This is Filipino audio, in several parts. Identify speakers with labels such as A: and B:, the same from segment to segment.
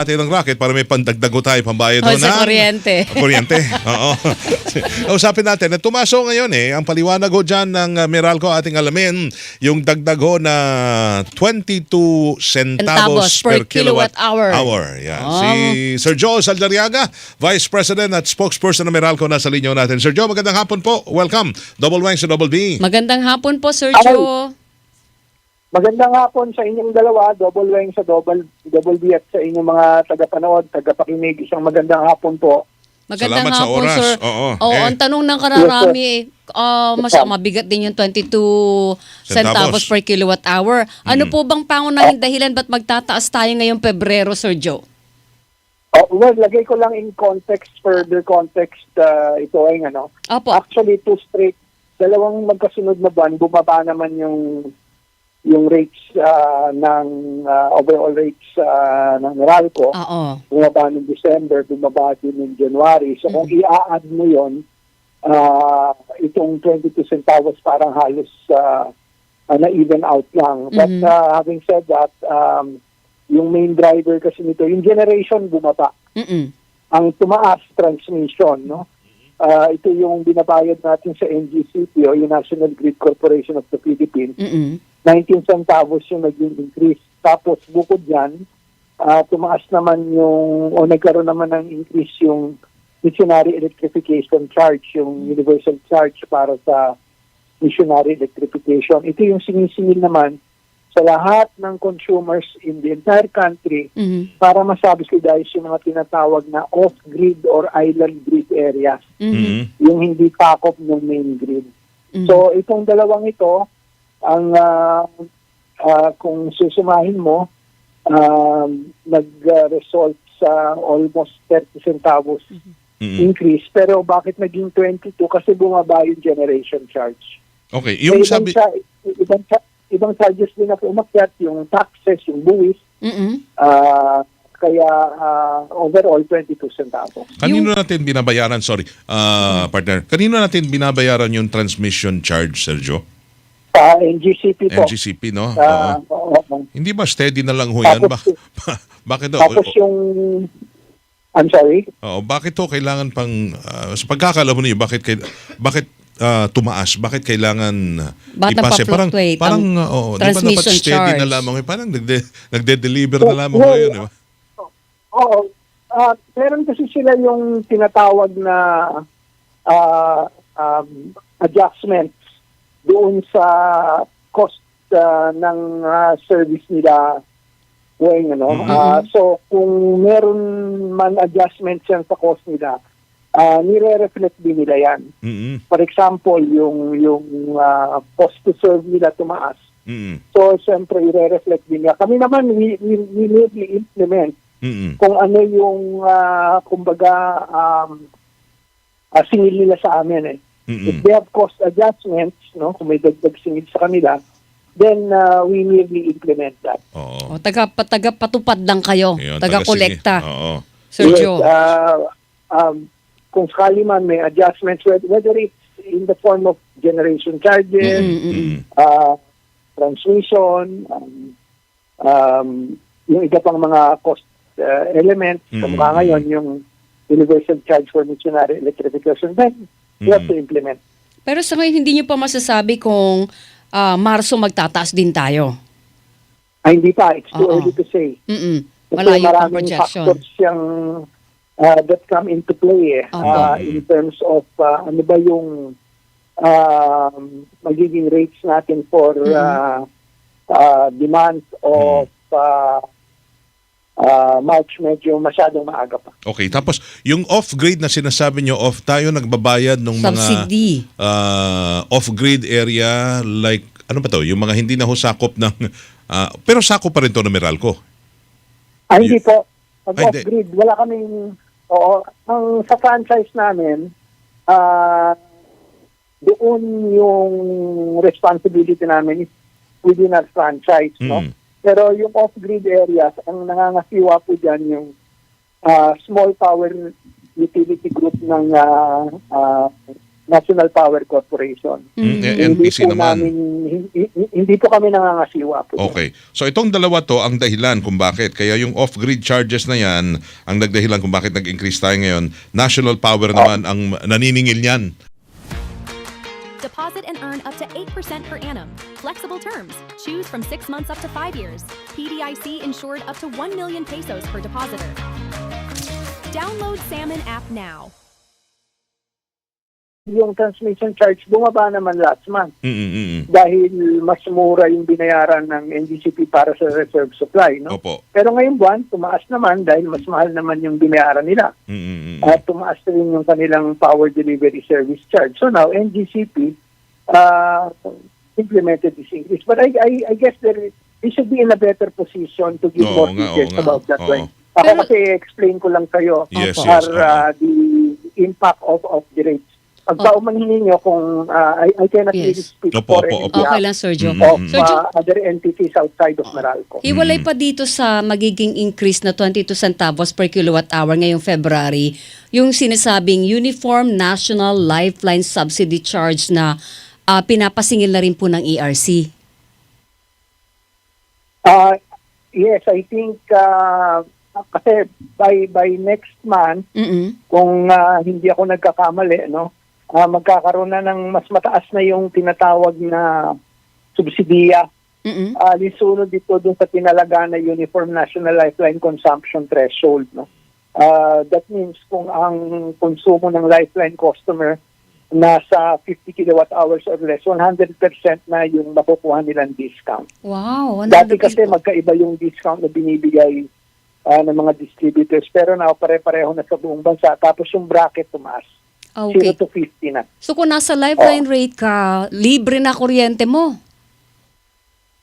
A: natin ng racket para may pandagdago tayo, pambayad
B: O,
A: doon
B: sa kuryente.
A: Kuryente, oo. Usapin natin, tumaso ngayon ang paliwanag ho dyan ng Meralco, ating alamin, yung dagdag ho na 22 centavos per kilowatt hour. Yan.
B: Oh.
A: Si Sir Joe Saldariaga, Vice President at Spokesperson ng Meralco, nasa linya natin. Sir Joe, magandang hapon po. Welcome. Double Wang sa Double B.
B: Magandang hapon po, Sir
C: Hi.
B: Joe.
C: Magandang hapon sa inyong dalawa, Double Wang sa Double B at sa inyong mga tagapanood, tagapakinig. Isang magandang hapon po.
B: Magandang
A: Salamat sa
B: hapon,
A: oras.
B: Sir.
A: Oo.
B: Ang tanong ng kararami, mabigat din yung 22 centavos per kilowatt hour. Ano po bang pangunahing dahilan ba't magtataas tayo ngayong Pebrero, Sir Joe?
C: Well, lagay ko lang in context, further context, ito ay
B: Opo.
C: Actually, dalawang magkasunod na buwan, bumaba naman yung rates ng overall rates ng Meralco.
B: Oo.
C: Bumaba ng December, bumaba din ng January. So kung i-add mo yun, itong 22 centavos parang halos na-even out lang. But having said that, yung main driver kasi nito, yung generation bumaba. Ang tumaas, transmission, no? Ito yung binabayad natin sa NGCP o yung National Grid Corporation of the Philippines. 19 centavos yung naging increase. Tapos bukod dyan, tumaas naman nagkaroon naman ng increase yung missionary electrification charge, yung universal charge para sa missionary electrification. Ito yung sinisingil naman sa lahat ng consumers in the entire country para ma-subsidize yung mga tinatawag na off-grid or island grid areas. Yung hindi takop ng main grid. So itong dalawang ito, ang kung susumahin mo, nag-result sa almost 30 centavos increase. Pero bakit naging 22? Kasi bumaba yung generation charge.
A: Okay, yung sabi...
C: Ibang charges din na umakyat, yung taxes, yung buwis. Kaya overall, 22 centavos.
A: Kanino natin binabayaran, partner, kanino natin binabayaran yung transmission charge, Sergio?
C: Sa NGCP po.
A: NGCP, no?
C: Oo.
A: Hindi ba steady na lang ho yan? Bakit daw?
C: Tapos yung... I'm sorry?
A: Bakit to kailangan pang... sa pagkakala mo niyo, bakit tumaas? Bakit kailangan ipase? Parang di ba dapat steady
B: charge
A: na lamang? Parang nagde-deliver na lamang ngayon, di ba?
C: Oo. Meron kasi sila yung tinatawag na adjustments doon sa cost ng service nila. So kung meron man adjustments yan sa cost nila, nire-reflect din nila yan. For example, yung cost to serve nila tumaas. So siyempre i-reflect din nila. Kami naman we really implement kung ano yung kumbaga singil nila sa amin . If they have cost adjustments, no, kung may dagdag singil sa kanila, then we merely implement that.
B: Taga-patupad lang kayo.
A: Ayun,
B: Taga-kolekta.
A: Sir
B: Joe.
C: Kung sakali man may adjustments, whether it's in the form of generation charges, transmission, yung iba pang mga cost elements, kumbaga ngayon yung universal charge for missionary electrification, then we have to implement.
B: Pero sa ngayon, hindi nyo pa masasabi kung Marso magtataas din tayo?
C: Hindi pa. It's too early to say.
B: Malayo pang
C: maraming
B: projection.
C: factors yung that come into play in terms of ano ba yung magiging rates natin for demand of March, medyo masyadong maaga pa.
A: Okay, tapos yung off-grid na sinasabi nyo, tayo nagbabayad ng
B: Subsidy.
A: mga off-grid area, like, ano ba to? Yung mga hindi na ho sakop ng, pero sakop pa rin to ng Meralco?
C: Hindi po. Pag
A: Hindi.
C: off-grid, wala kaming, ang sa franchise namin, doon yung responsibility namin is within our franchise, no? Pero yung off-grid areas, ang nangangasiwa po dyan yung small power utility group ng National Power Corporation.
A: NPC naman.
C: Hindi po kami nangangasiwa po.
A: Okay. So itong dalawa to ang dahilan kung bakit. Kaya yung off-grid charges na yan, ang nagdahilan kung bakit nag-increase tayo ngayon. National Power naman ang naniningil niyan.
D: Deposit and earn up to 8% per annum. Flexible terms. Choose from 6 months up to 5 years. PDIC insured up to 1 million pesos per depositor. Download Salmon app now.
C: Yung transmission charge bumaba naman last month
A: Mm-mm.
C: dahil mas mura yung binayaran ng NGCP para sa reserve supply, no?
A: Opo.
C: Pero ngayong buwan, tumaas naman dahil mas mahal naman yung binayaran nila.
A: Mm-mm.
C: At tumaas rin yung kanilang power delivery service charge. So now, NGCP implemented this increase. But I guess they should be in a better position to give more details about that one. Ako kasi explain ko lang kayo
A: Yes,
C: the impact of the rates. Pagka umanhingi nyo kung I cannot really speak
A: Opo,
C: for
A: opo,
C: any
A: opo.
B: Okay lang, Sergio.
C: of
B: Sergio,
C: other entities outside of Meralco.
B: hiwalay pa dito sa magiging increase na 22 centavos per kilowatt hour ngayong February, yung sinasabing Uniform National Lifeline Subsidy Charge na pinapasingil na rin po ng ERC.
C: Yes, I think kasi by next month, kung hindi ako nagkakamali, no, magkakaroon na ng mas mataas na yung tinatawag na subsidiya. Lisunod dito dun sa tinalaga na Uniform National Lifeline Consumption Threshold. No? That means kung ang konsumo ng lifeline customer nasa 50 kilowatt hours or less, 100% na yung makukuha nilang discount.
B: Wow.
C: Dati kasi magkaiba yung discount na binibigay ng mga distributors, pero now pare-pareho na sa buong bansa. Tapos yung bracket tumaas.
B: Okay.
C: 0 to 50 na.
B: So kung nasa lifeline rate ka, libre na kuryente mo.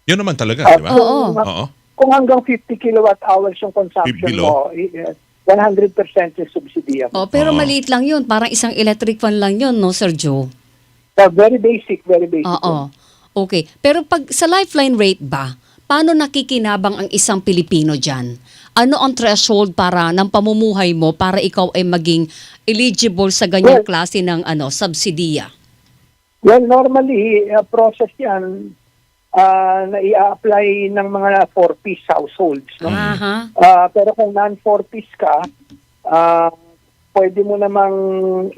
A: Yun naman talaga, di ba?
B: Oo.
A: Oo.
C: Kung hanggang 50 kilowatt hours yung consumption
A: Below.
C: mo, 100% yung subsidiya mo.
B: Pero maliit lang yun. Parang isang electric fan lang yun, no, Sir Joe?
C: Very basic, very basic.
B: Oo. Okay. Pero pag sa lifeline rate ba, paano nakikinabang ang isang Pilipino dyan? Ano ang threshold para ng pamumuhay mo para ikaw ay maging eligible sa ganyang klase ng subsidiya?
C: Well, normally, process yan na i-apply ng mga 4-piece households. No?
B: Aha.
C: Pero kung non-4-piece ka, pwede mo namang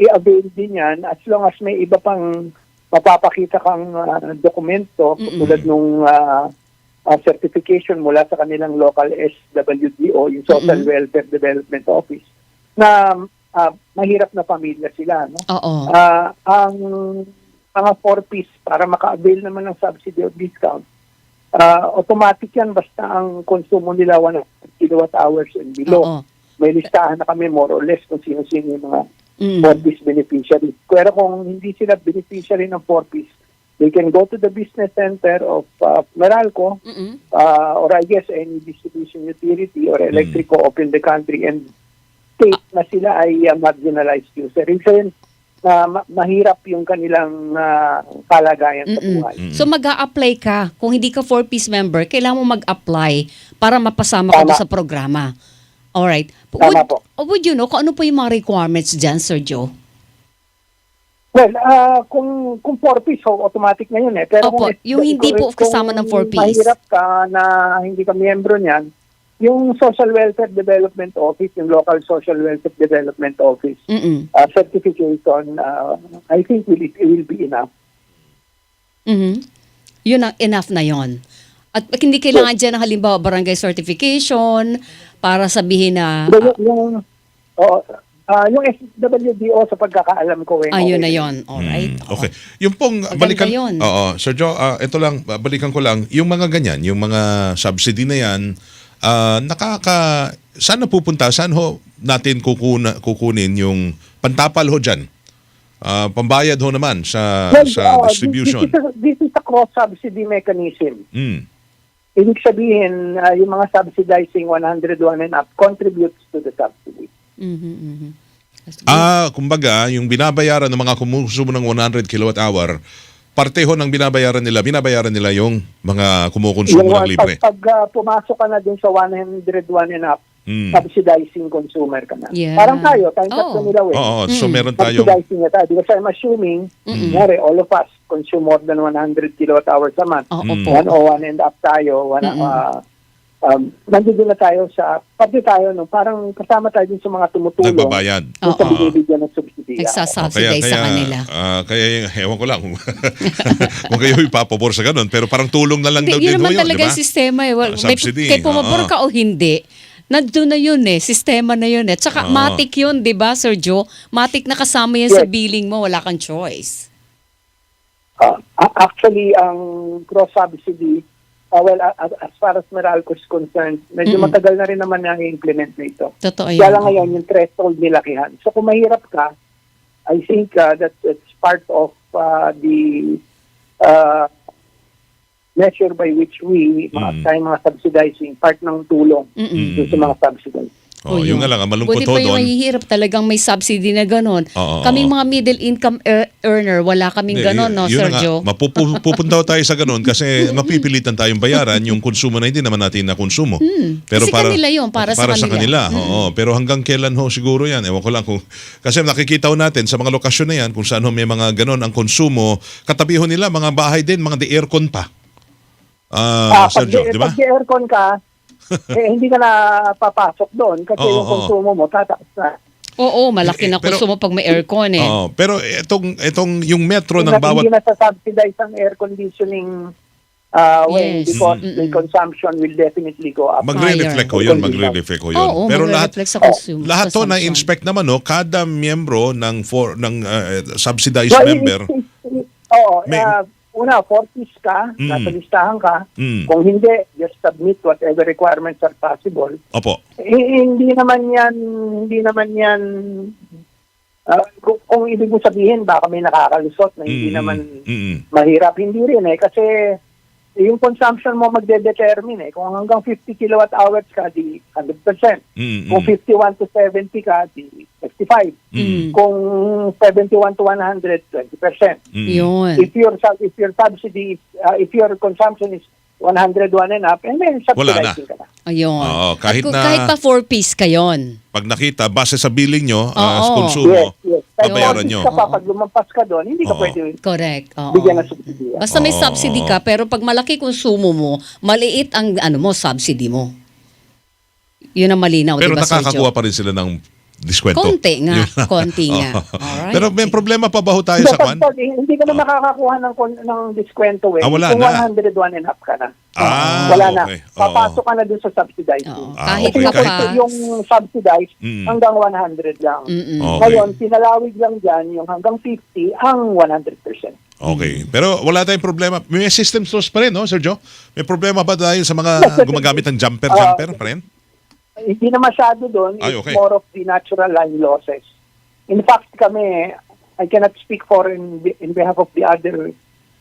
C: i-avail din yan as long as may iba pang mapapakita kang dokumento tulad nung certification mula sa kanilang local SWDO, yung Social Welfare Development Office, na mahirap na pamilya sila. No?
B: Oo.
C: Ang mga 4-piece para maka-avail naman ng subsidy or discount, automatic yan basta ang konsumo nila 100 kilowatt hours and below.
B: Oo.
C: May listahan na kami more or less kung sino-sino yung mga 4-piece beneficiaries. Pero kung hindi sila beneficiary ng 4-piece, they can go to the business center of Meralco or I guess any distribution utility or electric co-op in the country and state na sila ay marginalized user. Reason na mahirap yung kanilang kalagayan sa buhay.
B: So mag-a-apply ka. Kung hindi ka 4-piece member, kailangan mo mag-apply para mapasama ka doon sa programa. Alright.
C: Tama po.
B: Would you know kung ano po yung mga requirements dyan, Sir Joe?
C: Well, kung 4-piece, so automatic na yun eh. Pero
B: Opo, yung hindi po kasama ng 4-piece.
C: Mahirap ka na hindi ka miyembro niyan, yung Social Welfare Development Office, yung Local Social Welfare Development Office, certification, I think it will be enough.
B: Yun ang enough na yon. At hindi kailangan dyan ng halimbawa barangay certification para sabihin na...
C: Yung SWDO sa pagkakaalam ko.
B: Ayun na yon. Alright.
A: Okay. Yung pong
B: Maganda
A: balikan
B: yun.
A: Oo, Sir Joe, ito lang balikan ko lang yung mga ganyan, yung mga subsidy na yan, saan napupunta? Saan ho natin kukunin yung pantapal ho diyan? Pambayad ho naman sa distribution.
C: This is a cross-subsidy mechanism. Ibig sabihin, yung mga subsidizing 101 and up contributes to the subsidy.
A: Kumbaga, yung binabayaran ng mga kumukonsumo ng 100 kilowatt hour, parte ho ng binabayaran nila yung mga kumukonsumo ng libre.
C: Pag pumasok ka na din sa 101 and up, subsidizing consumer ka na.
B: Yeah.
C: Parang tayo sa nila
A: Oo, so meron tayong
C: subsidizing na tayo. Because I'm assuming, all of us consume more than 100 kilowatt hours a month.
B: Oo po.
C: 101 and up tayo. Nandito na tayo pati tayo, parang kasama tayo din sa mga tumutulong.
A: nagbabayad.
C: Kung sa binibigyan ng subsidiya.
B: Nagsasubsidize sa kanila.
A: Kaya ewan ko lang kung kayo ipapabor sa ganun, pero parang tulong na lang daw
B: Hindi
A: din
B: naman
A: ho yun,
B: talaga
A: di ba?
B: yung sistema eh.
A: Subsidy.
B: Kaya pumabor ka o hindi, nandun na yun eh. Sistema na yun eh. Tsaka matik yun, di ba, Sir Joe? Matik na kasama yan sa billing mo. Wala kang choice.
C: Actually, ang cross-subsidy, as far as Meralco is concerned, medyo matagal na rin naman na i-implement na ito.
B: Totoo yan.
C: Kaya lang ngayon, yung threshold nilakihan. So kung mahirap ka, I think that it's part of the measure by which we, mga subsidizing, part ng tulong sa mga subsidies.
A: Yung nga lang, malungkot
B: Buti
A: ho
B: pa yung
A: doon.
B: mahihirap talagang may subsidy na gano'n.
A: Oo.
B: Kaming mga middle income earner, wala kaming gano'n, no,
A: Yun
B: Sir
A: na nga,
B: Joe?
A: Pupunta tayo sa ganun kasi mapipilitan tayong bayaran yung konsumo na hindi naman natin na konsumo.
B: Kasi kanila yun, para sa
A: sa
B: kanila.
A: kanila. Oo. Pero hanggang kailan ho siguro yan? Ewan ko lang kung... Kasi nakikita ho natin sa mga lokasyon na yan kung saan ho may mga ganun ang konsumo, katabi ho nila mga bahay din, mga de-aircon pa. Sir Joe, di ba?
C: Pag aircon ka, hindi ka na papasok doon kasi yung konsumo mo tataas na.
B: Oo, malaki na konsumo pag may aircon eh.
A: Oo, pero itong yung metro ng bawat...
C: Hindi na sa-subsidize ang air conditioning because the consumption will definitely go up.
A: Magre-reflect ko yun, magre-reflect ko yun.
B: Oo,
A: pero
B: magre-reflect sa consume.
A: lahat to
B: consumption.
A: na-inspect naman, no? Kada miyembro ng subsidized member.
C: Oo,
A: May-
C: una, 40s ka, nasa listahan ka.
A: Mm.
C: Kung hindi, just submit whatever requirements are possible.
A: Opo.
C: Hindi naman yan kung ibig mo sabihin baka may nakakalusot na hindi naman mahirap. Hindi rin kasi yung consumption mo magde-determine kung hanggang 50 kilowatt hours ka di 100%. Kung 51 to 70 ka di 65. Kung 71 to 100, 20%.
B: Yun.
C: If your subsidy if your consumption is 101 and up, and then subsidizing ka na.
B: Ayun.
A: Oo, kahit
B: pa 4-piece ka yun.
A: Pag nakita, base sa billing nyo,
B: Oo.
A: konsumo,
C: Yes.
A: babayaran nyo.
C: Pag lumampas ka doon, hindi ka pwede
B: Correct. Oo.
C: bigyan ng subsidy.
B: Basta may subsidy ka, pero pag malaki konsumo mo, maliit ang subsidy mo. Yun ang malinaw,
A: Pero
B: di ba, Sir
A: nakakakuha
B: Joe?
A: pa rin sila ng diskwento.
B: Konti nga.
A: Yun.
B: Konti nga.
A: Oo.
B: Alright.
A: Pero may problema pa ba ho tayo sa kwan?
C: Hindi ka na makakakuha ng diskwento
A: wala
C: kung
A: na.
C: 101 and up ka na.
A: okay.
C: Wala na.
A: Oo.
C: Papasok ka na dun sa subsidizing.
B: Oo.
A: okay.
B: Kahit
C: Kasi
B: ka
C: nga
B: pa.
C: yung subsidized hanggang 100 lang.
A: Okay.
C: Ngayon, pinalawig lang dyan yung hanggang 50 ang 100%.
A: Okay. Pero wala tayong problema. May system source pa rin, no, Sir Joe? May problema ba tayo sa mga gumagamit ng jumper pa rin?
C: Hindi na masyado doon.
A: Ay,
C: It's
A: okay.
C: more of the natural line losses. In fact, kami, I cannot speak for in behalf of the other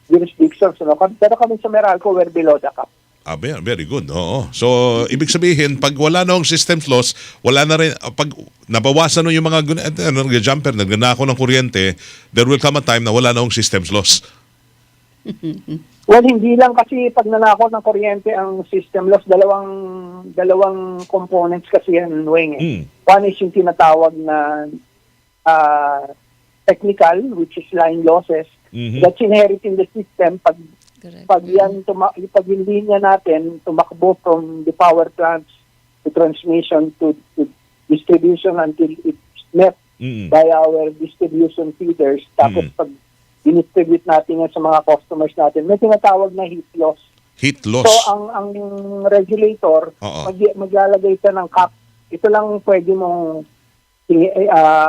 C: jurisdictions. Pero kami sa Meralco, we're below the cap.
A: Very good. Oo. So, ibig sabihin, pag wala na yung systems loss, wala na rin, pag nabawasan na yung mga jumper, nagnanako ng kuryente, there will come a time na wala na yung systems loss.
C: Well, hindi lang kasi pag nanakaw ng kuryente ang system loss, dalawang components kasi yan, Weng. One is yung tinatawag na technical, which is line losses. That's inherent in the system.
B: Correct.
C: Pag yung linya natin tumakbo from the power plants to transmission to distribution until it's met by our distribution feeders. Tapos pag dinistribute natin yan sa mga customers natin, may tinatawag na heat loss.
A: Heat loss.
C: So ang regulator, maglalagay siya ng cap. Ito lang pwede mong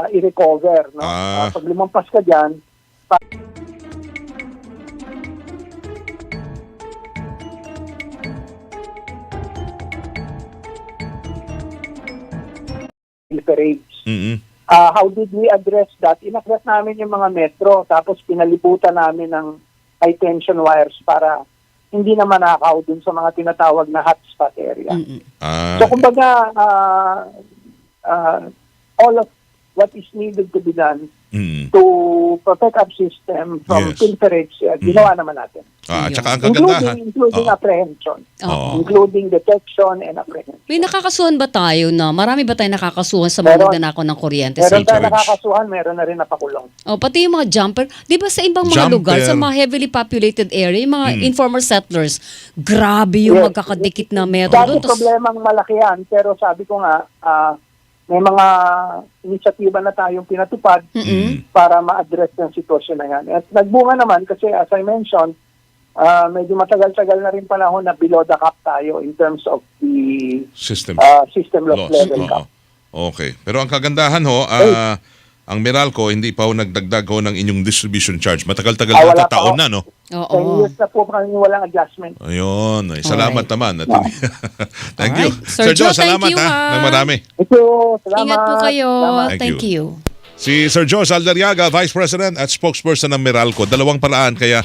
C: i-recover. No? Pag lumampas ka dyan, parades. How did we address that? Inaddress namin yung mga metro, tapos pinalibutan namin ng high tension wires para hindi na manakaw dun sa mga tinatawag na hotspot area. So kumbaga, all of what is needed to be done
A: Mm.
C: to protect our system from
A: Yes.
C: pilferage, ginawa naman natin.
A: At saka ang kagandahan.
C: Including
A: Oo.
C: apprehension.
A: Oo.
C: Including detection and apprehension.
B: May nakakasuhan ba tayo na? Marami ba tayo nakakasuhan sa mga
C: Meron.
B: nagnanakaw ng kuryente?
C: Meron
B: Sa
C: tayo
A: Pilferage.
C: nakakasuhan, meron na rin napakulong.
B: pati yung mga jumper. Di ba sa ibang mga lugar,
A: Jumper.
B: sa mga heavily populated area, yung mga informal settlers, grabe yung
C: Yes.
B: magkakadikit na metro.
C: Dati
B: doon. Tas-
C: problemang malaki yan, pero sabi ko nga, may mga inisyatiba na tayong pinatupad para ma-address yung sitwasyon na yan. At nagbunga naman kasi as I mentioned, medyo matagal-tagal na rin panahon na below the cap tayo in terms of the
A: System.
C: system loss
A: Loss.
C: level
A: Oo.
C: cap.
A: Okay. Pero ang kagandahan ho, ang Meralco, hindi pa ho nagdagdag ho ng inyong distribution charge. Matagal-tagal na,
C: Wala pa
A: taon
C: ho.
A: na, no?
C: 10
B: Oo.
C: years na po kami walang adjustment.
A: Ayun. Ay, salamat
B: Alright.
A: naman. At thank you.
B: Alright. Sir Joe, thank
A: salamat
B: you, ha.
A: ng marami.
C: Thank you. Salamat.
B: Ingat po kayo.
C: Salamat.
A: Thank
B: Thank you.
A: Si Sir Joe Saldariaga, Vice President at Spokesperson ng Meralco. Dalawang paraan kaya